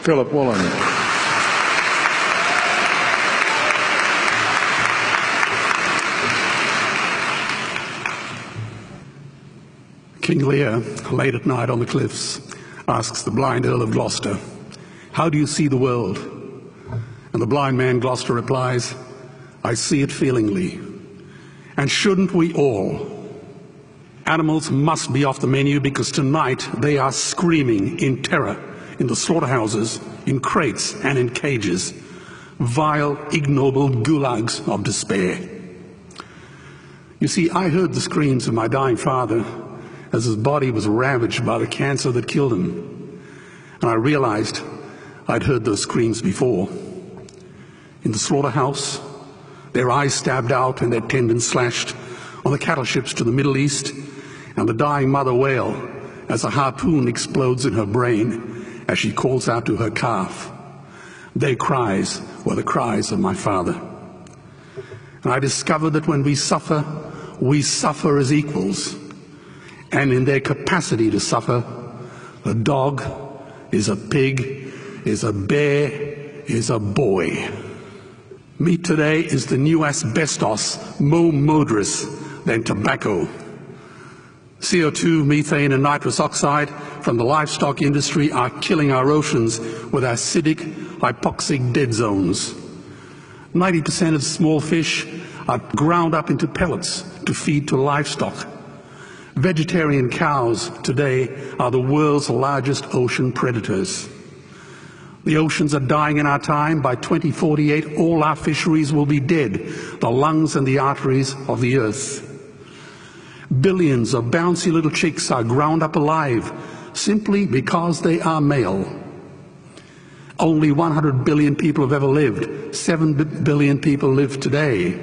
Philip Woolen. King Lear, late at night on the cliffs, asks the blind Earl of Gloucester, "How do you see the world?" And the blind man Gloucester replies, "I see it feelingly. And shouldn't we all? Animals must be off the menu because tonight they are screaming in terror in the slaughterhouses, in crates and in cages, vile, ignoble gulags of despair." You see, I heard the screams of my dying father as his body was ravaged by the cancer that killed him. And I realized I'd heard those screams before. In the slaughterhouse, their eyes stabbed out and their tendons slashed, on the cattle ships to the Middle East, and the dying mother wail as a harpoon explodes in her brain as she calls out to her calf. Their cries were the cries of my father. And I discovered that when we suffer as equals. And in their capacity to suffer, a dog is a pig, is a bear, is a boy. Meat today is the new asbestos, more murderous than tobacco. CO2, methane and nitrous oxide from the livestock industry are killing our oceans with acidic, hypoxic dead zones. 90% of small fish are ground up into pellets to feed to livestock. Vegetarian cows today are the world's largest ocean predators. The oceans are dying in our time. By 2048, all our fisheries will be dead, the lungs and the arteries of the earth. Billions of bouncy little chicks are ground up alive simply because they are male. Only 100 billion people have ever lived. 7 billion people live today.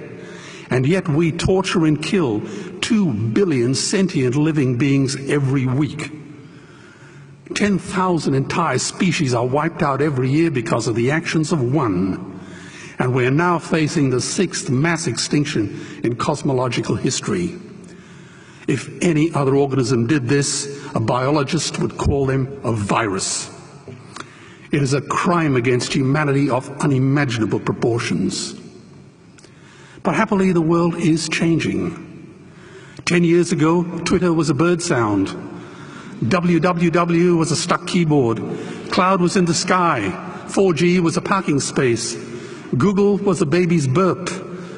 And yet we torture and kill 2 billion sentient living beings every week. 10,000 entire species are wiped out every year because of the actions of one. And we are now facing the 6th mass extinction in cosmological history. If any other organism did this, a biologist would call them a virus. It is a crime against humanity of unimaginable proportions. But happily, the world is changing. 10 years ago, Twitter was a bird sound. www was a stuck keyboard. Cloud was in the sky. 4G was a parking space. Google was a baby's burp.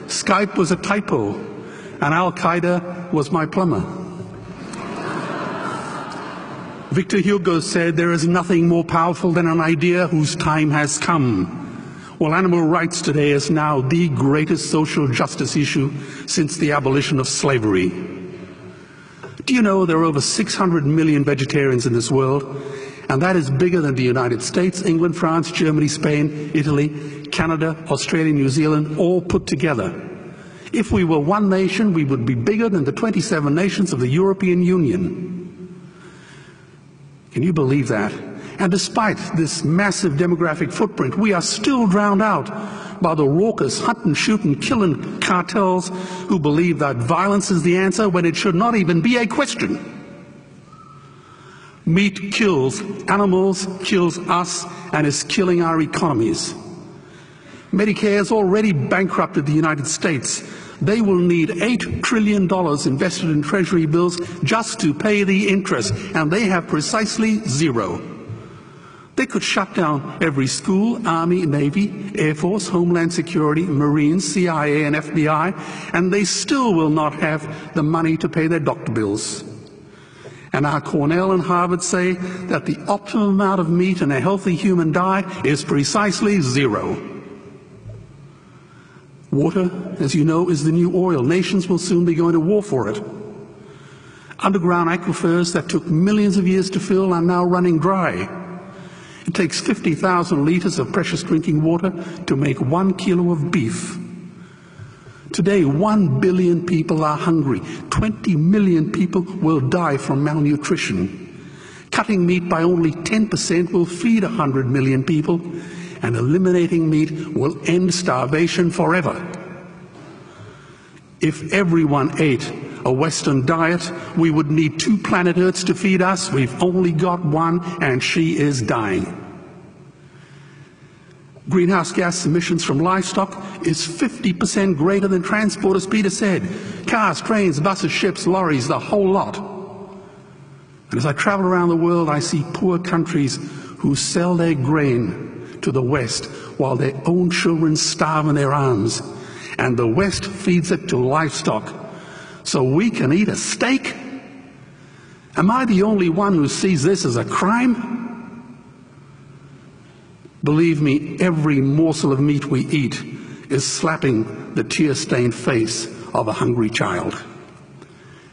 Skype was a typo. And Al-Qaeda was my plumber. Victor Hugo said, "There is nothing more powerful than an idea whose time has come." Well, animal rights today is now the greatest social justice issue since the abolition of slavery. Do you know there are over 600 million vegetarians in this world? And that is bigger than the United States, England, France, Germany, Spain, Italy, Canada, Australia, New Zealand, all put together. If we were one nation, we would be bigger than the 27 nations of the European Union. Can you believe that? And despite this massive demographic footprint, we are still drowned out by the raucous hunt and shoot and killing cartels who believe that violence is the answer when it should not even be a question. Meat kills animals, kills us, and is killing our economies. Medicare has already bankrupted the United States. They will need $8 trillion invested in Treasury bills just to pay the interest, and they have precisely zero. They could shut down every school, Army, Navy, Air Force, Homeland Security, Marines, CIA, and FBI, and they still will not have the money to pay their doctor bills. And our Cornell and Harvard say that the optimum amount of meat in a healthy human diet is precisely zero. Water, as you know, is the new oil. Nations will soon be going to war for it. Underground aquifers that took millions of years to fill are now running dry. It takes 50,000 liters of precious drinking water to make 1 kilo of beef. Today, 1 billion people are hungry. 20 million people will die from malnutrition. Cutting meat by only 10% will feed 100 million people, and eliminating meat will end starvation forever. If everyone ate a Western diet, we would need 2 planet Earths to feed us. We've only got one, and she is dying. Greenhouse gas emissions from livestock is 50% greater than transport, as Peter said. Cars, trains, buses, ships, lorries, the whole lot. And as I travel around the world, I see poor countries who sell their grain to the West while their own children starve in their arms. And the West feeds it to livestock so we can eat a steak? Am I the only one who sees this as a crime? Believe me, every morsel of meat we eat is slapping the tear-stained face of a hungry child.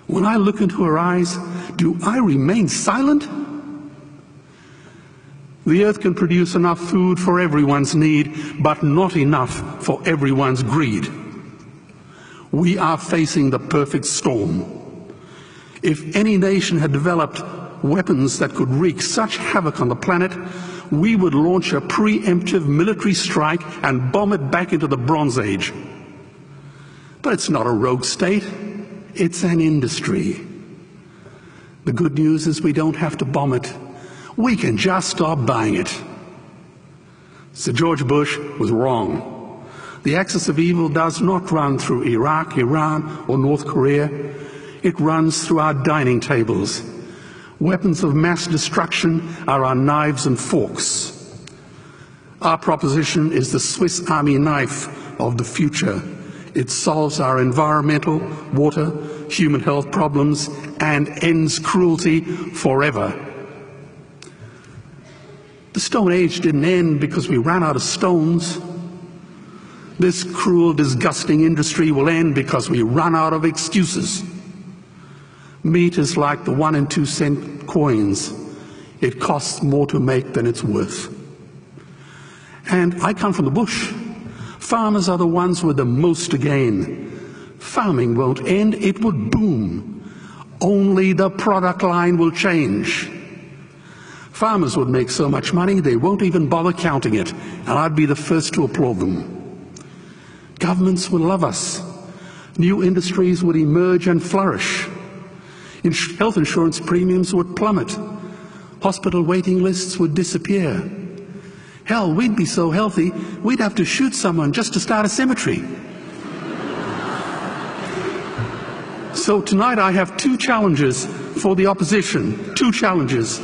When I look into her eyes, do I remain silent? The earth can produce enough food for everyone's need, but not enough for everyone's greed. We are facing the perfect storm. If any nation had developed weapons that could wreak such havoc on the planet, we would launch a preemptive military strike and bomb it back into the Bronze Age. But it's not a rogue state, it's an industry. The good news is we don't have to bomb it. We can just stop buying it. Sir George Bush was wrong. The axis of evil does not run through Iraq, Iran, or North Korea. It runs through our dining tables. Weapons of mass destruction are our knives and forks. Our proposition is the Swiss Army knife of the future. It solves our environmental, water, human health problems and ends cruelty forever. The Stone Age didn't end because we ran out of stones. This cruel, disgusting industry will end because we run out of excuses. Meat is like the 1 and 2 cent coins. It costs more to make than it's worth. And I come from the bush. Farmers are the ones with the most to gain. Farming won't end, it would boom. Only the product line will change. Farmers would make so much money they won't even bother counting it, and I'd be the first to applaud them. Governments would love us. New industries would emerge and flourish. Health insurance premiums would plummet. Hospital waiting lists would disappear. Hell, we'd be so healthy, we'd have to shoot someone just to start a cemetery. So tonight I have 2 challenges for the opposition. 2 challenges.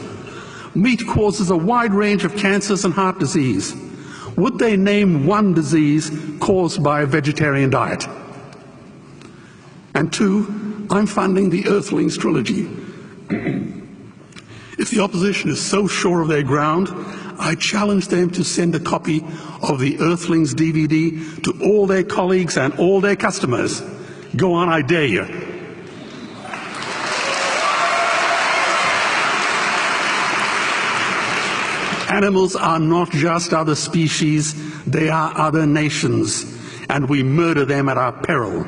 Meat causes a wide range of cancers and heart disease. Would they name one disease caused by a vegetarian diet? And 2, I'm funding the Earthlings trilogy. If the opposition is so sure of their ground, I challenge them to send a copy of the Earthlings DVD to all their colleagues and all their customers. Go on, I dare you. Animals are not just other species, they are other nations, and we murder them at our peril.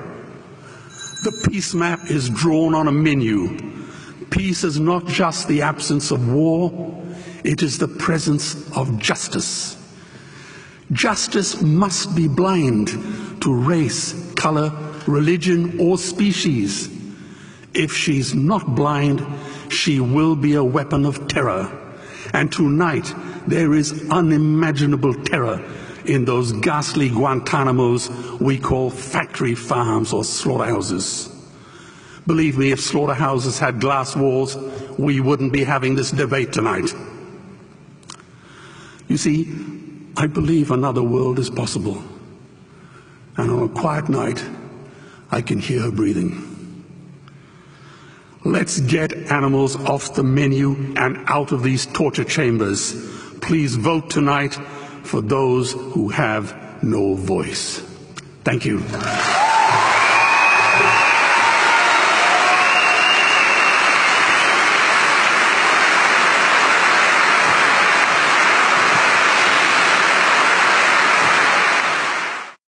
The peace map is drawn on a menu. Peace is not just the absence of war, it is the presence of justice. Justice must be blind to race, color, religion, or species. If she's not blind, she will be a weapon of terror. And tonight, there is unimaginable terror in those ghastly Guantanamos we call factory farms or slaughterhouses. Believe me, if slaughterhouses had glass walls, we wouldn't be having this debate tonight. You see, I believe another world is possible. And on a quiet night, I can hear her breathing. Let's get animals off the menu and out of these torture chambers. Please vote tonight for those who have no voice. Thank you.